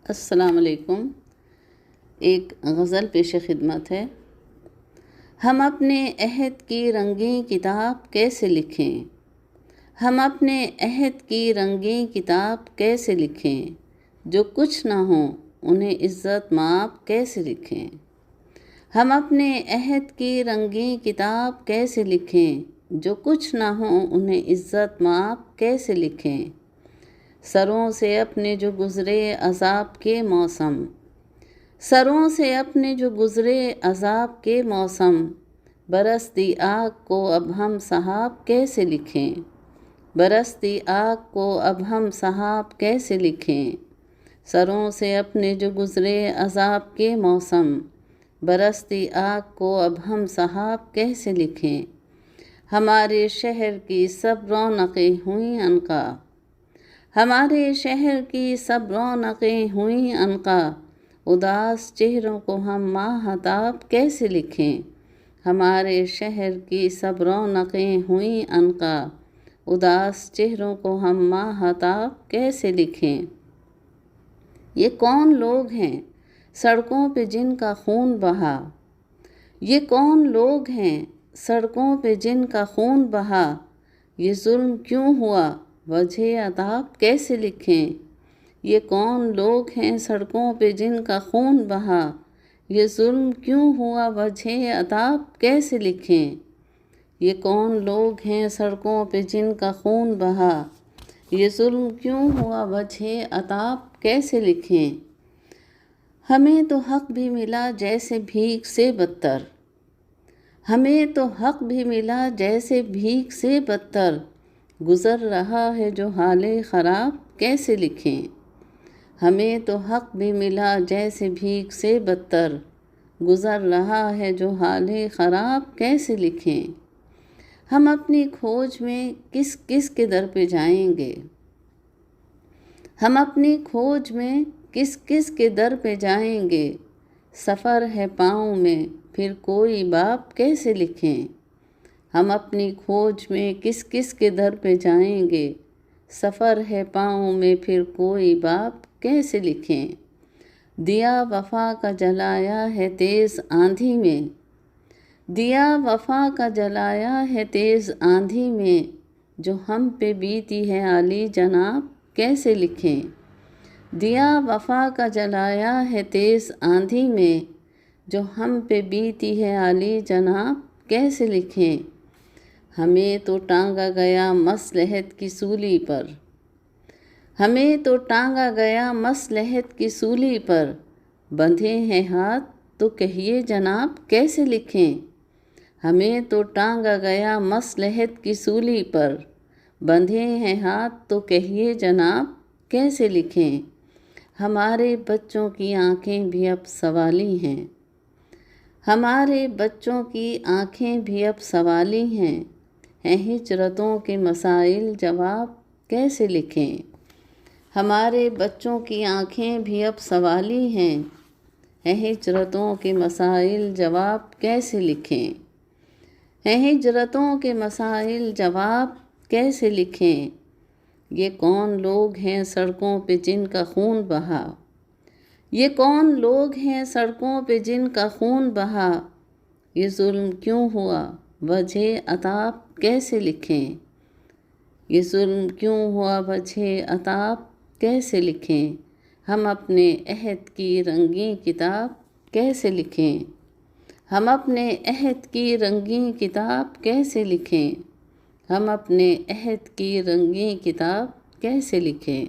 السلام علیکم۔ ایک غزل پیش خدمت ہے۔ ہم اپنے عہد کی رنگیں کتاب کیسے لکھیں، ہم اپنے عہد کی رنگیں کتاب کیسے لکھیں، جو کچھ نہ ہوں انہیں عزت مآب کیسے لکھیں۔ ہم اپنے عہد کی رنگیں کتاب کیسے لکھیں، جو کچھ نہ ہوں انہیں عزت مآب کیسے لکھیں۔ سروں سے اپنے جو گزرے عذاب کے موسم، سروں سے اپنے جو گزرے عذاب کے موسم، برستی آگ کو اب ہم سحاب کیسے لکھیں، برستی آگ کو اب ہم سحاب کیسے لکھیں۔ سروں سے اپنے جو گزرے عذاب کے موسم، برستی آگ کو اب ہم سحاب کیسے لکھیں۔ ہمارے شہر کی سب رونقیں ہوئیں عنقا، ہمارے شہر کی سب رونقیں ہوئیں عنقا، اداس چہروں کو ہم ماہتاب کیسے لکھیں۔ ہمارے شہر کی سب رونقیں ہوئیں عنقا، اداس چہروں کو ہم ماہتاب کیسے لکھیں۔ یہ کون لوگ ہیں سڑکوں پہ جن کا خون بہا، یہ کون لوگ ہیں سڑکوں پہ جن کا خون بہا، یہ ظلم کیوں ہوا وجہ عتاب کیسے لکھیں۔ یہ کون لوگ ہیں سڑکوں پہ جن کا خون بہا، یہ ظلم کیوں ہوا وجہ عتاب کیسے لکھیں۔ یہ کون لوگ ہیں سڑکوں پہ جن کا خون بہا، یہ ظلم کیوں ہوا وجہ عتاب کیسے لکھیں۔ ہمیں تو حق بھی ملا جیسے بھیک سے بدتر، ہمیں تو حق بھی ملا جیسے بھیک سے بدتر، گزر رہا ہے جو حال خراب کیسے لکھیں۔ ہمیں تو حق بھی ملا جیسے بھیک سے بدتر، گزر رہا ہے جو حال خراب کیسے لکھیں۔ ہم اپنی کھوج میں کس کس کے در پہ جائیں گے، ہم اپنی کھوج میں کس کس کے در پہ جائیں گے، سفر ہے پاؤں میں پھر کوئی باب کیسے لکھیں۔ ہم اپنی کھوج میں کس کس کے در پہ جائیں گے، سفر ہے پاؤں میں پھر کوئی باب کیسے لکھیں۔ دیا وفا کا جلایا ہے تیز آندھی میں، دیا وفا کا جلایا ہے تیز آندھی میں، جو ہم پہ بیتی ہے عالی جناب کیسے لکھیں۔ دیا وفا کا جلایا ہے تیز آندھی میں، جو ہم پہ بیتی ہے عالی جناب کیسے لکھیں۔ ہمیں تو ٹانگا گیا مصلحت کی سولی پر، ہمیں تو ٹانگا گیا مصلحت کی سولی پر، بندھے ہیں ہاتھ تو کہیے جناب کیسے لکھیں۔ ہمیں تو ٹانگا گیا مصلحت کی سولی پر، بندھے ہیں ہاتھ تو کہیے جناب کیسے لکھیں۔ ہمارے بچوں کی آنکھیں بھی اب سوالی ہیں، ہمارے بچوں کی آنکھیں بھی اب سوالی ہیں ہجرتوں کے مسائل جواب کیسے لکھیں۔ ہمارے بچوں کی آنکھیں بھی اب سوالی ہیں ہجرتوں کے مسائل جواب کیسے لکھیں۔ ہجرتوں کے مسائل جواب کیسے لکھیں۔ یہ کون لوگ ہیں سڑکوں پہ جن کا خون بہا، یہ کون لوگ ہیں سڑکوں پہ جن کا خون بہا، یہ ظلم کیوں ہوا وجہ عتاب کیسے لکھیں۔ یہ ظلم کیوں ہوا وجہ عتاب کیسے لکھیں۔ ہم اپنے عہد کی رنگیں کتاب کیسے لکھیں، ہم اپنے عہد کی رنگیں کتاب کیسے لکھیں، ہم اپنے عہد کی رنگیں کتاب کیسے لکھیں۔